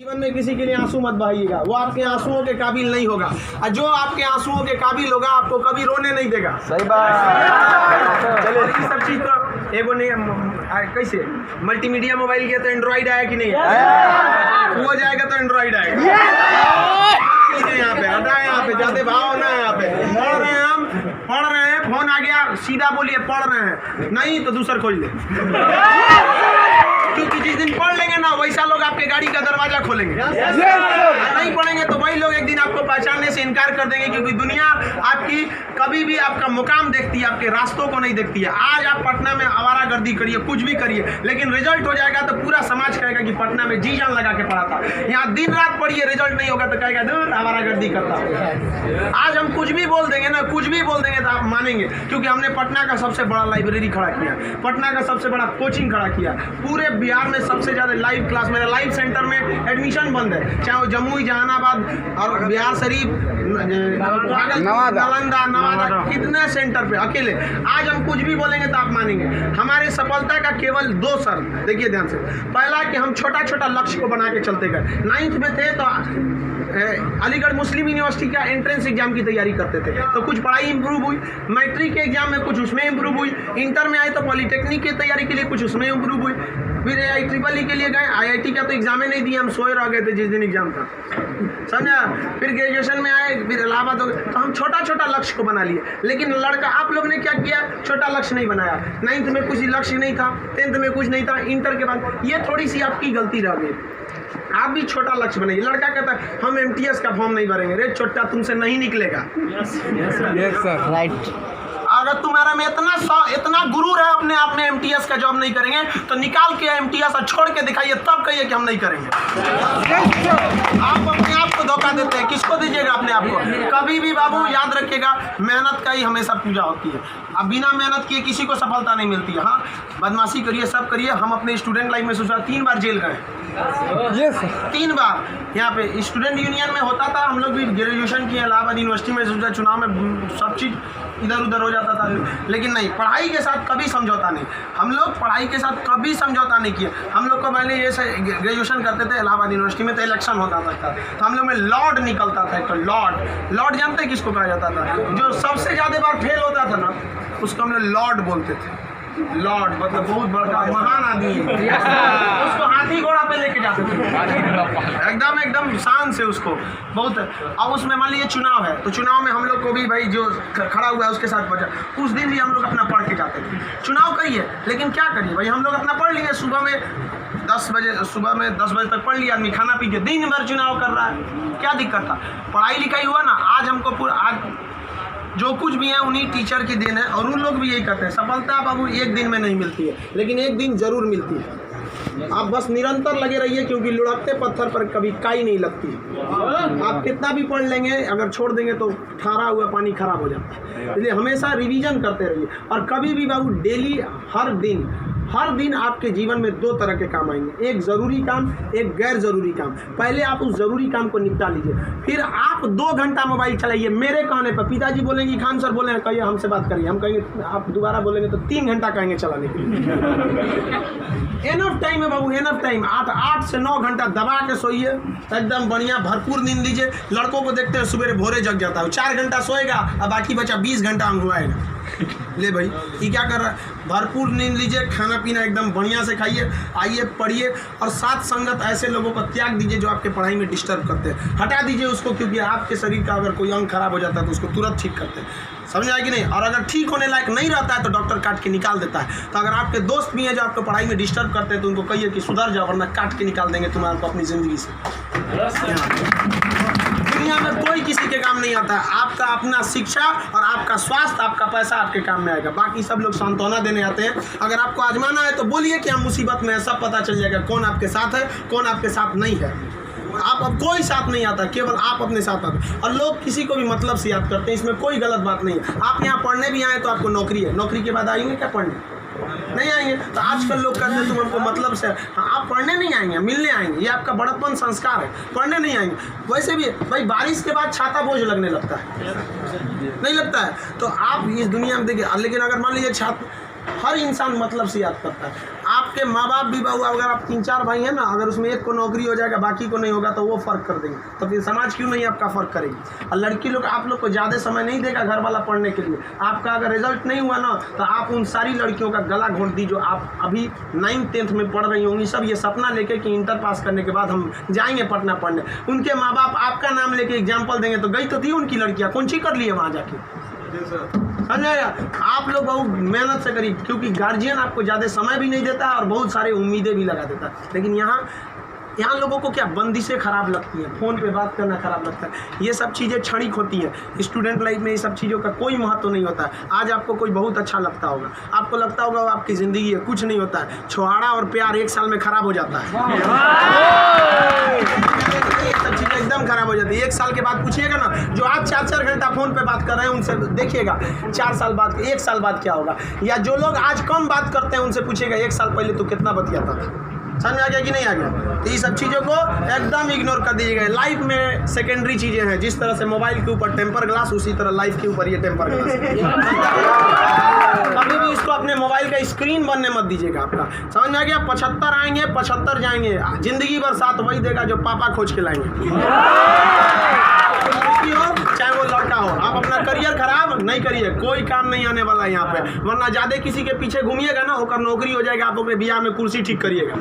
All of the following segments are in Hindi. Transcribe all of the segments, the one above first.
जीवन में किसी के लिए आंसू मत बहाइएगा, वो आपके आंसुओं के काबिल नहीं होगा, और जो आपके आंसुओं के काबिल होगा आपको कभी रोने नहीं देगा। सही बात। चलिए ये सब चीज तो एगो नहीं कैसे मल्टीमीडिया मोबाइल किया तो एंड्रॉइड आया कि नहीं आया, वो जाएगा तो एंड्रॉइड आएगा। यहाँ पे हटा, यहाँ पे जाते भाव ना, यहाँ पे पढ़ रहे हैं, हम पढ़ रहे हैं, फोन आ गया सीधा बोलिए पढ़ रहे हैं, नहीं तो दूसरा खोल ले, क्योंकि जिस दिन पढ़ लेंगे ना वैसा लोग आपके गाड़ी का दरवाजा खोलेंगे। नहीं पढ़ेंगे तो वही लोग एक दिन आपको पहचानने से इनकार कर देंगे, क्योंकि दुनिया आपकी कभी भी आपका मुकाम देखती है, आपके रास्तों को नहीं देखती है। आज आप पटना में आवारागर्दी करिए, कुछ भी करिए, लेकिन रिजल्ट हो जाएगा तो पूरा समाज कहेगा कि पटना में जी जान लगा के पढ़ा था। यहाँ दिन रात पढ़िए, रिजल्ट नहीं होगा तो कहेगा दूर आवारागर्दी करता। आज हम कुछ भी बोल देंगे ना, कुछ भी बोल देंगे तो आप मानेंगे, क्योंकि हमने पटना का सबसे बड़ा लाइब्रेरी खड़ा किया, पटना का सबसे बड़ा कोचिंग खड़ा किया, पूरे बिहार में सबसे ज्यादा लाइव क्लास, मेरा लाइव सेंटर में एडमिशन बंद है, चाहे वो जमुई, जहानाबाद और बिहार शरीफ, नालंदा, नवादा, कितने सेंटर पे अकेले। आज हम कुछ भी बोलेंगे तो आप मानेंगे। हमारे सफलता का केवल 2 शर्त, देखिए ध्यान से। पहला कि हम छोटा छोटा लक्ष्य को बना के चलते गए। 9th में थे तो अलीगढ़ मुस्लिम यूनिवर्सिटी का एंट्रेंस एग्जाम की तैयारी करते थे, तो कुछ पढ़ाई इंप्रूव हुई, मैट्रिक के एग्जाम में कुछ उसमें इंप्रूव हुई, इंटर में आए तो पॉलिटेक्निक की तैयारी के लिए कुछ उसमें इंप्रूव हुई, फिर IEEE के लिए गए, IIT का तो एग्जाम ही नहीं दिया, हम सोए रह गए थे जिस दिन एग्जाम था, समझा। फिर ग्रेजुएशन में आए, फिर इलाहाबाद हो गए, तो हम छोटा छोटा लक्ष्य को बना लिए। लेकिन लड़का, आप लोग ने क्या किया, छोटा लक्ष्य नहीं बनाया। 9th में कुछ लक्ष्य नहीं था, 10th में कुछ नहीं था, इंटर के बाद ये थोड़ी सी आपकी गलती रह गई। आप भी छोटा लक्ष्य बनाइए। लड़का कहता है हम MTS का फॉर्म नहीं भरेंगे, रे छोटा तुमसे नहीं निकलेगा। Yes sir, right. अगर तुम्हारा में इतना गुरूर है अपने आप में, MTS का जॉब नहीं करेंगे तो निकाल के MTS और छोड़ के दिखाइए, तब कहिए कि हम नहीं करेंगे। आप अपने आप को धोखा देते हैं, किसको दीजिएगा अपने आप को। कभी भी बाबू याद रखिएगा, मेहनत का ही हमेशा पूजा होती है। अब बिना मेहनत किए किसी को सफलता नहीं मिलती है। हाँ, बदमाशी करिए, सब करिए। हम अपने स्टूडेंट लाइफ में सोचा 3 बार जेल गए, 3 बार। यहाँ पे स्टूडेंट यूनियन में होता था, हम लोग भी ग्रेजुएशन किए इलाहाबाद यूनिवर्सिटी में, सोचा चुनाव में सब चीज़ इधर उधर हो जाता था, लेकिन नहीं, पढ़ाई के साथ कभी समझौता नहीं। हम लोग पढ़ाई के साथ कभी समझौता नहीं किए। हम लोग को पहले ये ग्रेजुएशन करते थे इलाहाबाद यूनिवर्सिटी में, तो इलेक्शन होता था, तो हम लोग में लॉर्ड निकलता था। तो लॉर्ड जानते हैं किसको कहा जाता था? जो सबसे ज़्यादा बार फेल होता था ना, उसको हम लोग लॉर्ड बोलते थे। लॉर्ड मतलब बहुत बड़ा महान आदमी है, उसको हाथी घोड़ा पे लेके जाते थे, एकदम शान से उसको बहुत। अब उसमें मान लीजिए चुनाव है, तो चुनाव में हम लोग को भी भाई जो खड़ा हुआ है उसके साथ बचा, उस दिन भी हम लोग अपना पढ़ के जाते थे। चुनाव करिए, लेकिन क्या करिए भाई, हम लोग अपना पढ़ लिए। सुबह में 10 बजे तक पढ़ लिया आदमी, खाना पी के दिन भर चुनाव कर रहा है, क्या दिक्कत था? पढ़ाई लिखाई हुआ ना। आज हमको आज जो कुछ भी है उन्हीं टीचर की देन है, और उन लोग भी यही कहते हैं सफलता बाबू एक दिन में नहीं मिलती है, लेकिन एक दिन जरूर मिलती है। आप बस निरंतर लगे रहिए, क्योंकि लुढ़कते पत्थर पर कभी काई नहीं लगती। आप कितना भी पढ़ लेंगे, अगर छोड़ देंगे तो ठहरा हुआ पानी खराब हो जाता है। इसलिए हमेशा रिवीजन करते रहिए, और कभी भी बाबू डेली, हर दिन आपके जीवन में 2 तरह के काम आएंगे, एक ज़रूरी काम, एक गैर ज़रूरी काम। पहले आप उस ज़रूरी काम को निपटा लीजिए, फिर आप 2 घंटा मोबाइल चलाइए। मेरे कहने पर पिताजी बोलेंगे खान सर बोले कहिए हमसे बात करिए, हम कहेंगे, आप दोबारा बोलेंगे तो 3 घंटा कहेंगे चलाने के लिए। एनफ टाइम है बाबू, एनफ टाइम। 8 से 9 घंटा दबा के सोइए, एकदम बढ़िया भरपूर नींद लीजिए। लड़कों को देखते हैं सुबह भोरे जग जाता है, 4 घंटा सोएगा और बाकी बचा 20 घंटा अंगुआएगा। ले भाई ये क्या कर रहा है? भरपूर नींद लीजिए, खाना पीना एकदम बढ़िया से खाइए, आइए पढ़िए, और साथ संगत ऐसे लोगों को त्याग दीजिए जो आपके पढ़ाई में डिस्टर्ब करते हैं, हटा दीजिए उसको, क्योंकि आपके शरीर का अगर कोई अंग खराब हो जाता है तो उसको तुरंत ठीक करते हैं, समझ आए कि नहीं? और अगर ठीक होने लायक नहीं रहता है तो डॉक्टर काट के निकाल देता है। तो अगर आपके दोस्त भी हैं जो आपको पढ़ाई में डिस्टर्ब करते हैं तो उनको कहिए कि सुधर जाओ, वरना काट के निकाल देंगे तुम्हारे को अपनी ज़िंदगी से। दुनिया में कोई किसी के काम नहीं आता है, आपका अपना शिक्षा और आपका स्वास्थ्य, आपका पैसा आपके काम में आएगा। बाकी सब लोग सांत्वना देने आते हैं। अगर आपको आजमाना है तो बोलिए कि हम मुसीबत में है, सब पता चल जाएगा कौन आपके साथ है, कौन आपके साथ नहीं है। आप अब कोई साथ नहीं आता, केवल आप अपने साथ आते। और लोग किसी को भी मतलब से याद करते हैं, इसमें कोई गलत बात नहीं है। आप यहाँ पढ़ने भी आए तो आपको नौकरी है, नौकरी के बाद आएंगे क्या पढ़ने? नहीं आएंगे। तो आजकल लोग कहते हैं तुम हमको मतलब से, हाँ आप पढ़ने नहीं आएंगे, मिलने आएंगे, ये आपका बड़प्पन संस्कार है, पढ़ने नहीं आएंगे। वैसे भी भाई बारिश के बाद छाता बोझ लगने लगता है, नहीं लगता है? तो आप इस दुनिया में देखिए, लेकिन अगर मान लीजिए छात्र, हर इंसान मतलब से याद करता है। आप आपके माँ बाप भी बहु, अगर आप 3-4 भाई हैं ना, अगर उसमें एक को नौकरी हो जाएगा बाकी को नहीं होगा तो वो फ़र्क कर देंगे, तो फिर समाज क्यों नहीं आपका फ़र्क करेगी। और लड़की लोग आप लोग को ज़्यादा समय नहीं देगा घर वाला पढ़ने के लिए। आपका अगर रिजल्ट नहीं हुआ ना तो आप उन सारी लड़कियों का गला घोंट दी जो आप अभी 9th-10th में पढ़ रही होंगी, सब ये सपना लेके कि इंटर पास करने के बाद हम जाएंगे पटना पढ़ने। उनके माँ बाप आपका नाम लेके एग्जाम्पल देंगे तो गई तो थी उनकी लड़कियाँ, कौन सी कर लिए वहाँ जाके। समझाया, आप लोग बहुत मेहनत से करिए, क्योंकि गार्जियन आपको ज़्यादा समय भी नहीं देता है और बहुत सारे उम्मीदें भी लगा देता है। लेकिन यहाँ लोगों को क्या बंदिशें खराब लगती हैं, फ़ोन पे बात करना खराब लगता है। ये सब चीज़ें क्षणिक होती हैं। स्टूडेंट लाइफ में ये सब चीज़ों का कोई महत्व नहीं होता है। आज आपको कोई बहुत अच्छा लगता होगा, आपको लगता होगा वो आपकी ज़िंदगी है, कुछ नहीं होता है। छुहाड़ा और प्यार 1 साल में ख़राब हो जाता है। सब चीज़ें एकदम खराब हो जाती है। 1 साल के बाद पूछिएगा ना, जो आज 4-4 घंटा फ़ोन पे बात कर रहे हैं उनसे देखिएगा 4 साल बाद 1 साल बाद क्या होगा। या जो लोग आज कम बात करते हैं उनसे पूछिएगा 1 साल पहले तो कितना बतियाता था। समझ आ गया कि नहीं आ गया। तो ये सब चीज़ों को एकदम इग्नोर कर दीजिएगा। लाइफ में सेकेंडरी चीज़ें हैं, जिस तरह से मोबाइल के ऊपर टेम्पर ग्लास, उसी तरह लाइफ के ऊपर ये टेम्पर ग्लास। कभी भी इसको अपने मोबाइल का स्क्रीन बनने मत दीजिएगा आपका। समझ में आ गया। 75 आएंगे 75 जाएंगे, जिंदगी भर साथ वही देगा जो पापा खोज के लाएंगे। चाहे वो लड़का हो, आप अपना करियर खराब नहीं करिए, कोई काम नहीं आने वाला है यहाँ पे। वरना ज्यादा किसी के पीछे घूमिएगा ना, होकर नौकरी हो जाएगा, आप अपने बियाह में कुर्सी ठीक करिएगा।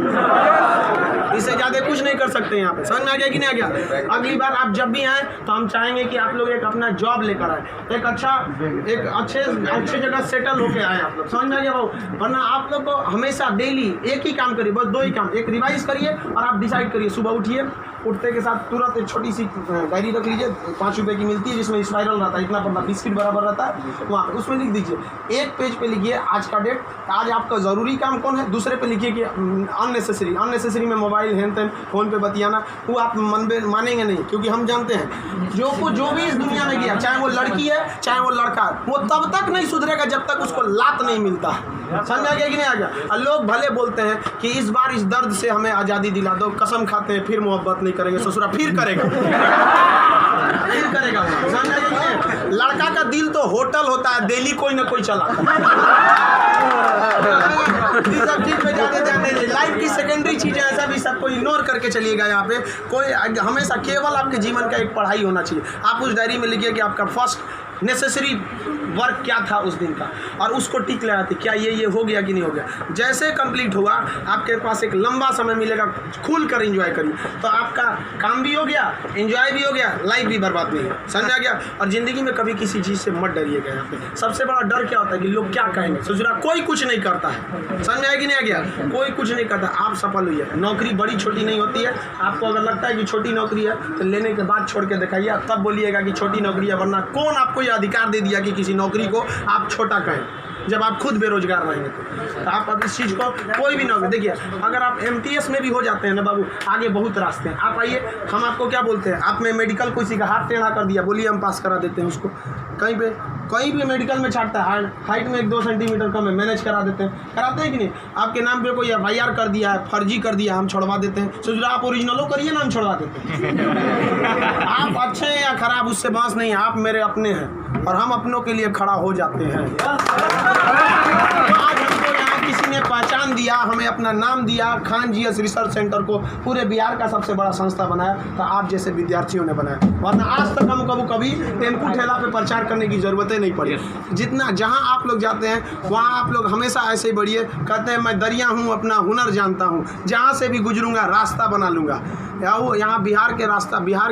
इससे ज्यादा कुछ नहीं कर सकते यहाँ पे। समझ में आ गया कि नहीं आ गया। अगली बार आप जब भी आए तो हम चाहेंगे कि आप लोग एक अपना जॉब लेकर आए, एक अच्छे जगह सेटल होके आए आप लोग। समझ में आ गया भाऊ। वरना आप लोग को हमेशा डेली एक ही काम करिए, बस 2 ही काम। एक रिवाइज करिए और आप डिसाइड करिए, सुबह उठिए, उठते के साथ तुरंत एक छोटी सी डायरी रख लीजिए, 5 रुपए की मिलती है, जिसमें स्पाइरल रहता है, इतना पड़ता बिस्किट बराबर रहता है, वहाँ पे उसमें लिख दीजिए। एक पेज पे लिखिए आज का डेट, आज आपका ज़रूरी काम कौन है। दूसरे पे लिखिए कि अननेसेसरी में मोबाइल हैन तैन फ़ोन पे बतियाना, वो आप मानेंगे नहीं, क्योंकि हम जानते हैं जो भी इस दुनिया में गया, चाहे वो लड़की है चाहे वो लड़का है, वो तब तक नहीं सुधरेगा जब तक उसको लात नहीं मिलता है। समझ आ गया कि नहीं आ गया। लोग भले बोलते हैं कि इस बार इस दर्द से हमें आज़ादी दिला दो, कसम खाते हैं फिर मोहब्बत नहीं करेंगे, ससुरा फिर करेगा। फिर करेगा। समझ आ गया कि नहीं। लड़का का दिल तो होटल होता है, दिल्ली कोई ना कोई चलाता सब चीज पे ज़्यादा ध्यान नहीं। लाइफ की सेकेंडरी चीज़ें ऐसा भी सबको इग्नोर करके चलिएगा। यहाँ पे कोई हमेशा केवल आपके जीवन का एक पढ़ाई होना चाहिए। आप उस डायरी में लिखिए कि आपका फर्स्ट नेसेसरी वर्क क्या था उस दिन का, और उसको टिक लगाते क्या ये हो गया कि नहीं हो गया। जैसे कंप्लीट हुआ आपके पास एक लंबा समय मिलेगा, खुल कर एंजॉय करिए, तो आपका काम भी हो गया, एंजॉय भी हो गया, लाइफ भी बर्बाद नहीं है। समझ आ गया। और ज़िंदगी में कभी किसी चीज़ से मत डरिएगा। यहाँ पे सबसे बड़ा डर क्या होता है कि लोग क्या कहेंगे। ससुरा कोई कुछ नहीं करता है। समझ आया कि नहीं आ गया। कोई कुछ नहीं करता, आप सफल हुई है। नौकरी बड़ी छोटी नहीं होती है। आपको अगर लगता है कि छोटी नौकरी है तो लेने के बाद छोड़ के दिखाइए, तब बोलिएगा कि छोटी नौकरी है। वरना कौन आपको ये अधिकार दे दिया कि किसी नौकरी को आप छोटा कहें, जब आप खुद बेरोजगार रहेंगे तो आप अब इस चीज़ को कोई भी नौकरी देखिए। अगर आप MTS में भी हो जाते हैं ना बाबू, आगे बहुत रास्ते हैं। आप आइए, हम आपको क्या बोलते हैं, आप में मेडिकल किसी का हाथ टेढ़ा कर दिया, बोलिए हम पास करा देते हैं उसको। कहीं भी मेडिकल में छाटता है, हाइट में 1-2 सेंटीमीटर कम है, मैनेज करा देते हैं। कराते हैं कि नहीं। आपके नाम पे कोई FIR कर दिया है, फर्जी कर दिया, हम छोड़वा देते हैं। सोच आप ओरिजिनलो करिए ना, हम छोड़वा देते हैं। आप अच्छे हैं या खराब उससे बात नहीं है, आप मेरे अपने हैं और हम अपनों के लिए खड़ा हो जाते हैं। आज हमको यहाँ किसी ने पहचान दिया, हमें अपना नाम दिया, खान GS रिसर्च सेंटर को पूरे बिहार का सबसे बड़ा संस्था बनाया, तो आप जैसे विद्यार्थियों ने बनाया। वरना आज तक हम कभी टेम्पू ठेला पे प्रचार करने की ज़रूरत नहीं पड़ी। जितना जहाँ आप लोग जाते हैं वहाँ आप लोग हमेशा ऐसे ही बढ़िए। कहते हैं मैं दरिया हूँ, अपना हुनर जानता हूँ, जहाँ से भी गुजरूंगा रास्ता बना लूँगा। यहाँ बिहार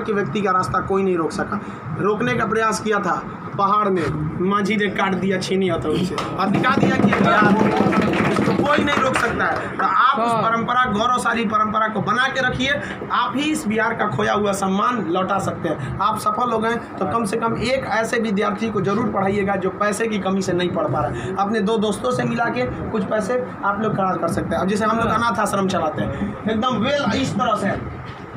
के व्यक्ति का रास्ता कोई नहीं रोक सका। रोकने का प्रयास किया था पहाड़ में, माझी ने काट दिया छीनी हथौड़ी से और दिखा दिया कि इसको कोई नहीं रोक सकता है। तो आप उस परंपरा, गौरवशाली परंपरा को बना के रखिए। आप ही इस बिहार का खोया हुआ सम्मान लौटा सकते हैं। आप सफल हो गए तो कम से कम एक ऐसे विद्यार्थी को जरूर पढ़ाइएगा जो पैसे की कमी से नहीं पढ़ पा रहा है। अपने 2 दोस्तों से मिला के कुछ पैसे आप लोग खर्च कर सकते हैं। अब जैसे हम लोग अनाथ आश्रम चलाते हैं, एकदम इस तरह से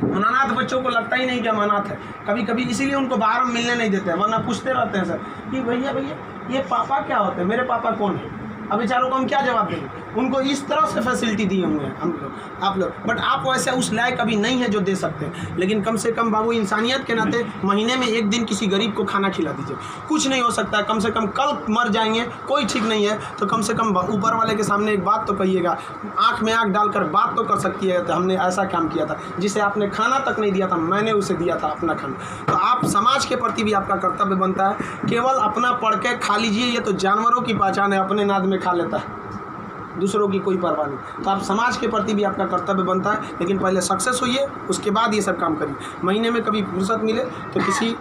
अनाथ बच्चों को लगता ही नहीं कि हम अनाथ है। कभी कभी इसीलिए उनको बाहर हम मिलने नहीं देते हैं, वरना पूछते रहते हैं सर कि भैया ये पापा क्या होते हैं, मेरे पापा कौन है। अब बेचारों को हम क्या जवाब देंगे। उनको इस तरह से फैसिलिटी दी होंगे हम लोग आप लोग, बट आप वैसे उस लायक अभी नहीं है जो दे सकते हैं। लेकिन कम से कम बाबू इंसानियत के नाते महीने में एक दिन किसी गरीब को खाना खिला दीजिए। कुछ नहीं हो सकता है, कम से कम कल मर जाएंगे, कोई ठीक नहीं है, तो कम से कम ऊपर वाले के सामने एक बात तो कहिएगा, आँख में आँख डालकर बात तो कर सकती है, तो हमने ऐसा काम किया था जिसे आपने खाना तक नहीं दिया था, मैंने उसे दिया था अपना खाना। तो आप समाज के प्रति भी आपका कर्तव्य बनता है। केवल अपना पढ़ के खा लीजिए, ये तो जानवरों की पहचान है, अपने नाद में खा लेता है, दूसरों की कोई परवाह नहीं। तो आप समाज के प्रति भी आपका कर्तव्य बनता है, लेकिन पहले सक्सेस होइए, उसके बाद ये सब काम करिए। महीने में कभी फुर्सत मिले तो किसी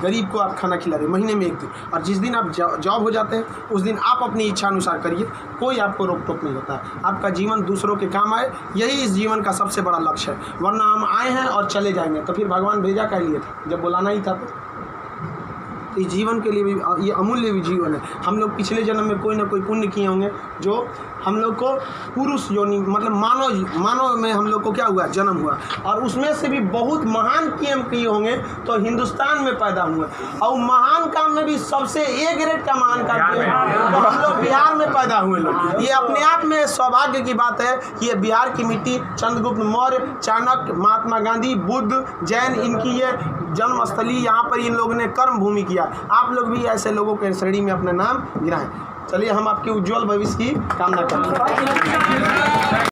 गरीब को आप खाना खिला दें, महीने में एक दिन। और जिस दिन आप जॉब हो जाते हैं उस दिन आप अपनी इच्छा अनुसार करिए, कोई आपको रोक टोक नहीं होता है। आपका जीवन दूसरों के काम आए, यही इस जीवन का सबसे बड़ा लक्ष्य है। वरना हम आए हैं और चले जाएंगे, तो फिर भगवान भेजा क्या लिए था जब बुलाना ही था। तो इस जीवन के लिए भी ये अमूल्य भी जीवन है। हम लोग पिछले जन्म में कोई ना कोई पुण्य किए होंगे जो हम लोग को पुरुष योनि मतलब मानव में हम लोग को क्या हुआ, जन्म हुआ, और उसमें से भी बहुत महान काम किए होंगे तो हिंदुस्तान में पैदा हुए। और महान काम में भी सबसे ए ग्रेड का महान काम किए तो हम लोग बिहार में पैदा हुए लोग। ये अपने आप में सौभाग्य की बात है। ये बिहार की मिट्टी, चंद्रगुप्त मौर्य, चाणक्य, महात्मा गांधी, बुद्ध, जैन, इनकी ये जन्मस्थली, यहाँ पर इन लोगों ने कर्म भूमि किया। आप लोग भी ऐसे लोगों के श्रेणी में अपना नाम गिराएं। चलिए हम आपके उज्जवल भविष्य की कामना करते हैं।